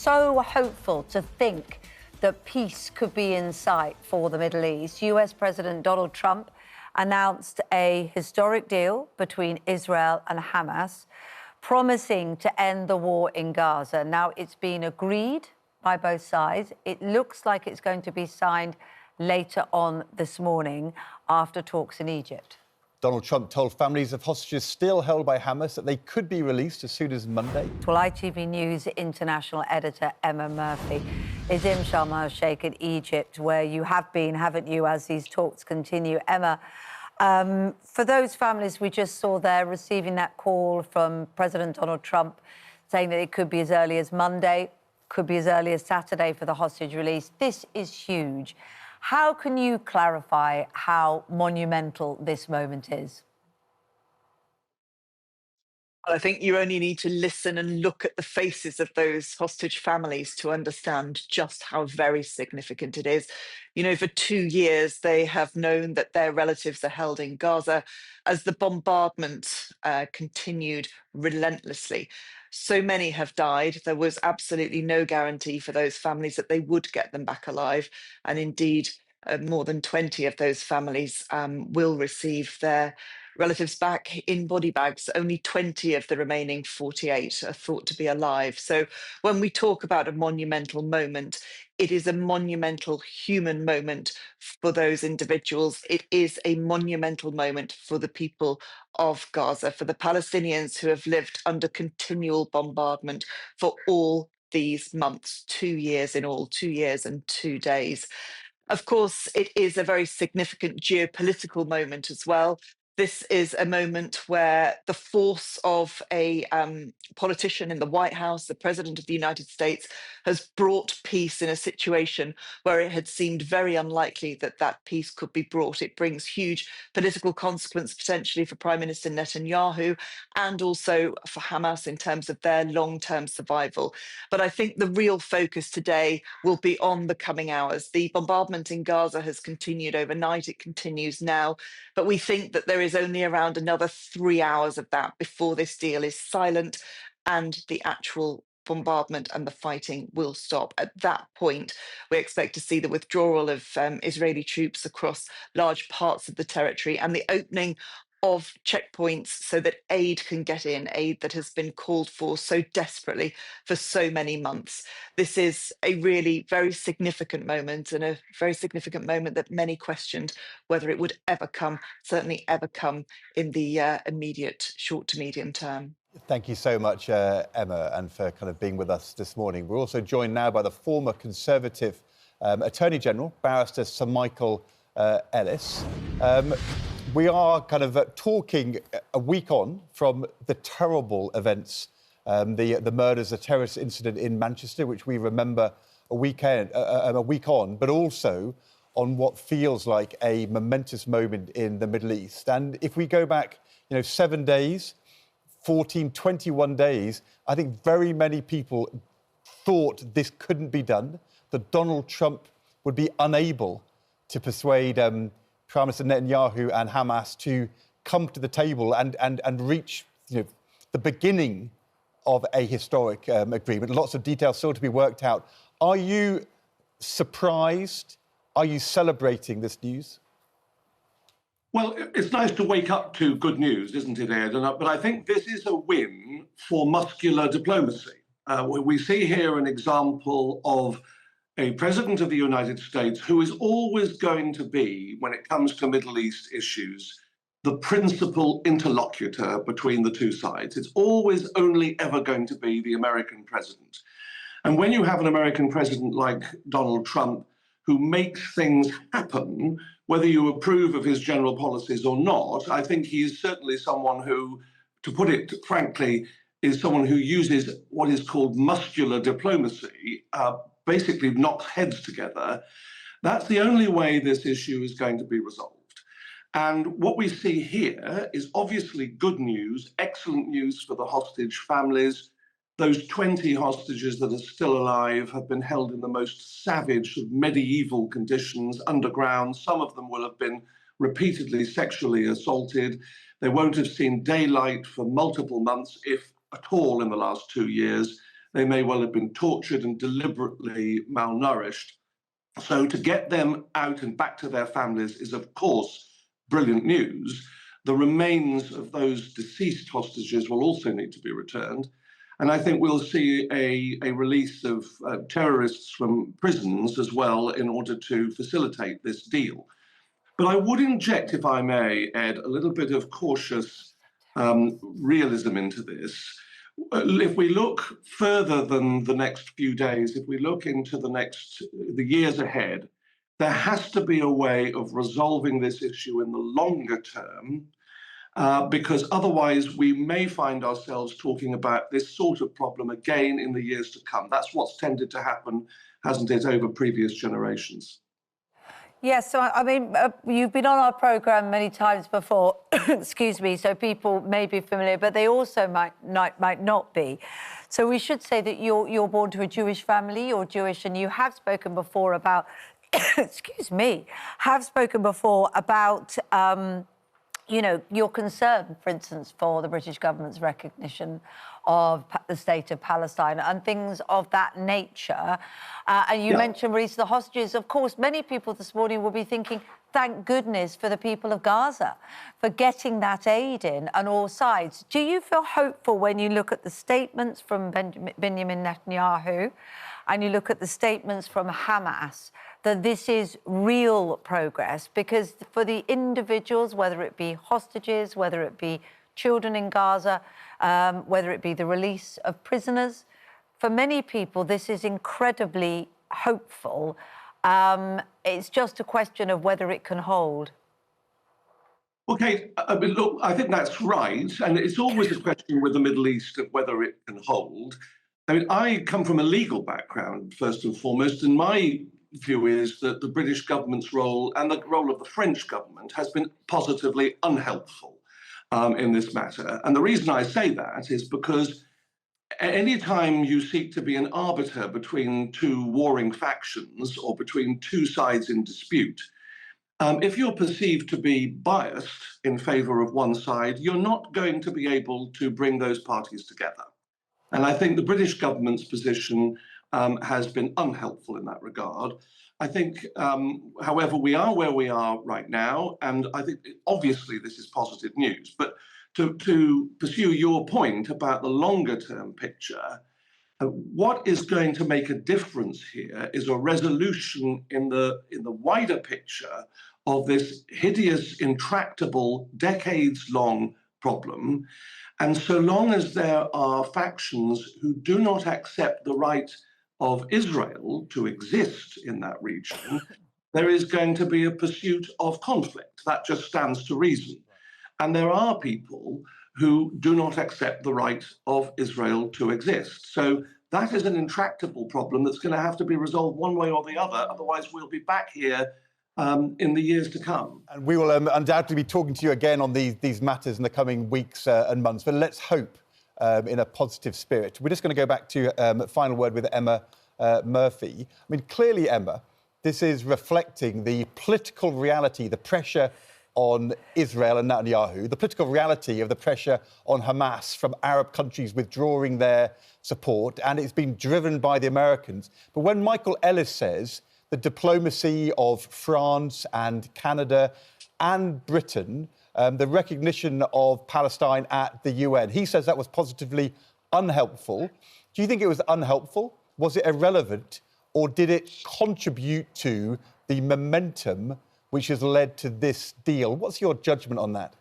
so hopeful to think that peace could be in sight for the Middle East. US President Donald Trump announced a historic deal between Israel and Hamas, promising to end the war in Gaza. Now, it's been agreed by both sides. It looks like it's going to be signed later on this morning after talks in Egypt. Donald Trump told families of hostages still held by Hamas that they could be released as soon as Monday. Well, ITV News international editor Emma Murphy is in Sharm el-Sheikh in Egypt, where you have been, haven't you, as these talks continue. Emma, for those families we just saw there receiving that call from President Donald Trump saying that it could be as early as Monday, could be as early as Saturday for the hostage release, this is huge. How can you clarify how monumental this moment is? Well, I think you only need to listen and look at the faces of those hostage families to understand just how very significant it is. You know, for 2 years, they have known that their relatives are held in Gaza as the bombardment continued relentlessly. So many have died. There was absolutely no guarantee for those families that they would get them back alive. And indeed, more than 20 of those families will receive their relatives back in body bags. Only 20 of the remaining 48 are thought to be alive. So when we talk about a monumental moment, it is a monumental human moment for those individuals. It is a monumental moment for the people of Gaza, for the Palestinians who have lived under continual bombardment for all these months, 2 years in all, 2 years and 2 days. Of course, it is a very significant geopolitical moment as well. This is a moment where the force of a politician in the White House, the President of the United States, has brought peace in a situation where it had seemed very unlikely that that peace could be brought. It brings huge political consequence potentially for Prime Minister Netanyahu and also for Hamas in terms of their long-term survival. But I think the real focus today will be on the coming hours. The bombardment in Gaza has continued overnight. It continues now. But we think that there is only around another 3 hours of that before this deal is silent and the actual bombardment and the fighting will stop. At that point, we expect to see the withdrawal of Israeli troops across large parts of the territory and the opening of checkpoints so that aid can get in, aid that has been called for so desperately for so many months. This is a really very significant moment, and a very significant moment that many questioned whether it would ever come, certainly ever come in the immediate short to medium term. Thank you so much, Emma, and for kind of being with us this morning. We're also joined now by the former Conservative Attorney General, Barrister Sir Michael Ellis. We are kind of talking a week on from the terrible events, the murders, the terrorist incident in Manchester, which we remember a week on, but also on what feels like a momentous moment in the Middle East. And if we go back, 7 days, 14, 21 days, I think very many people thought this couldn't be done, that Donald Trump would be unable to persuade Prime Minister Netanyahu and Hamas to come to the table and reach the beginning of a historic agreement. Lots of details still to be worked out. Are you surprised? Are you celebrating this news? Well, it's nice to wake up to good news, isn't it, Ed? But I think this is a win for muscular diplomacy. We see here an example of a president of the United States who is always going to be, when it comes to Middle East issues, the principal interlocutor between the two sides. It's always only ever going to be the American president. And when you have an American president like Donald Trump, who makes things happen, whether you approve of his general policies or not, I think he's certainly someone who, to put it frankly, is someone who uses what is called muscular diplomacy, basically knocks heads together. That's the only way this issue is going to be resolved. And what we see here is obviously good news, excellent news for the hostage families. Those 20 hostages that are still alive have been held in the most savage medieval conditions underground. Some of them will have been repeatedly sexually assaulted. They won't have seen daylight for multiple months, if at all, in the last 2 years. They may well have been tortured and deliberately malnourished. So to get them out and back to their families is, of course, brilliant news. The remains of those deceased hostages will also need to be returned. And I think we'll see a release of terrorists from prisons as well in order to facilitate this deal. But I would inject, if I may, Ed, a little bit of cautious realism into this. If we look further than the next few days, if we look into the years ahead, there has to be a way of resolving this issue in the longer term, because otherwise we may find ourselves talking about this sort of problem again in the years to come. That's what's tended to happen, hasn't it, over previous generations? Yes, so I mean, you've been on our programme many times before, excuse me, so people may be familiar, but they also might not be. So we should say that you're born to a Jewish family, you're Jewish, and you have spoken before about, excuse me, have spoken before about, you know, your concern, for instance, for the British government's recognition of the state of Palestine and things of that nature. And you mentioned release of the hostages. Of course, many people this morning will be thinking, thank goodness for the people of Gaza for getting that aid in on all sides. Do you feel hopeful when you look at the statements from Benjamin Netanyahu and you look at the statements from Hamas that this is real progress? Because for the individuals, whether it be hostages, whether it be children in Gaza, whether it be the release of prisoners, for many people, this is incredibly hopeful. It's just a question of whether it can hold. Okay, I mean, look, I think that's right. And it's always a question with the Middle East of whether it can hold. I mean, I come from a legal background, first and foremost, and my view is that the British government's role and the role of the French government has been positively unhelpful in this matter. And the reason I say that is because anytime you seek to be an arbiter between two warring factions or between two sides in dispute, if you're perceived to be biased in favor of one side, you're not going to be able to bring those parties together. And I think the British government's position has been unhelpful in that regard. I think, however, we are where we are right now, and I think obviously this is positive news. But to pursue your point about the longer term picture, what is going to make a difference here is a resolution in the wider picture of this hideous, intractable, decades-long problem. And so long as there are factions who do not accept the right of Israel to exist in that region, there is going to be a pursuit of conflict. That just stands to reason. And there are people who do not accept the right of Israel to exist. So that is an intractable problem that's going to have to be resolved one way or the other. Otherwise, we'll be back here in the years to come. And we will undoubtedly be talking to you again on these matters in the coming weeks and months. But let's hope in a positive spirit. We're just going to go back to a final word with Emma Murphy. I mean, clearly, Emma, this is reflecting the political reality, the pressure on Israel and Netanyahu, the political reality of the pressure on Hamas from Arab countries withdrawing their support, and it's been driven by the Americans. But when Michael Ellis says the diplomacy of France and Canada and Britain, the recognition of Palestine at the UN, he says that was positively unhelpful. Do you think it was unhelpful? Was it irrelevant? Or did it contribute to the momentum which has led to this deal? What's your judgment on that?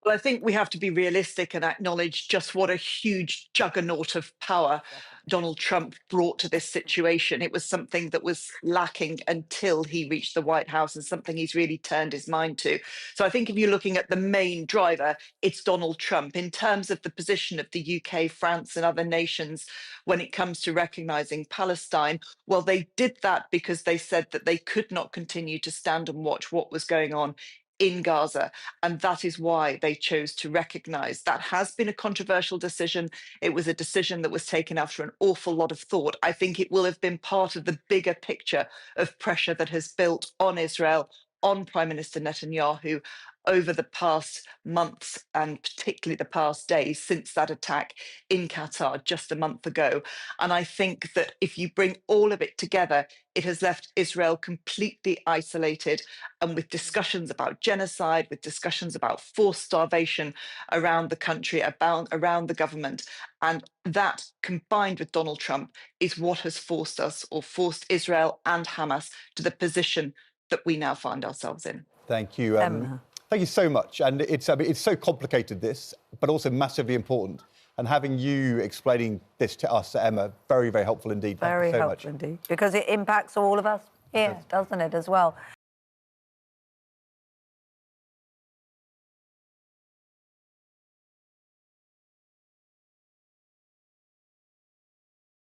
Well, I think we have to be realistic and acknowledge just what a huge juggernaut of power Donald Trump brought to this situation. It was something that was lacking until he reached the White House, and something he's really turned his mind to. So I think if you're looking at the main driver, it's Donald Trump. In terms of the position of the UK, France and other nations when it comes to recognising Palestine, well, they did that because they said that they could not continue to stand and watch what was going on in Gaza. And that is why they chose to recognise. That has been a controversial decision. It was a decision that was taken after an awful lot of thought. I think it will have been part of the bigger picture of pressure that has built on Israel, on Prime Minister Netanyahu, over the past months and particularly the past days since that attack in Qatar just a month ago. And I think that if you bring all of it together, it has left Israel completely isolated, and with discussions about genocide, with discussions about forced starvation around the country, around the government. And that, combined with Donald Trump, is what has forced us, or forced Israel and Hamas, to the position that we now find ourselves in. Thank you. Thank you so much. And it's so complicated, this, but also massively important. And having you explaining this to us, Emma, very, very helpful indeed. Thank you so much. Very helpful indeed, because it impacts all of us here, doesn't it, as well?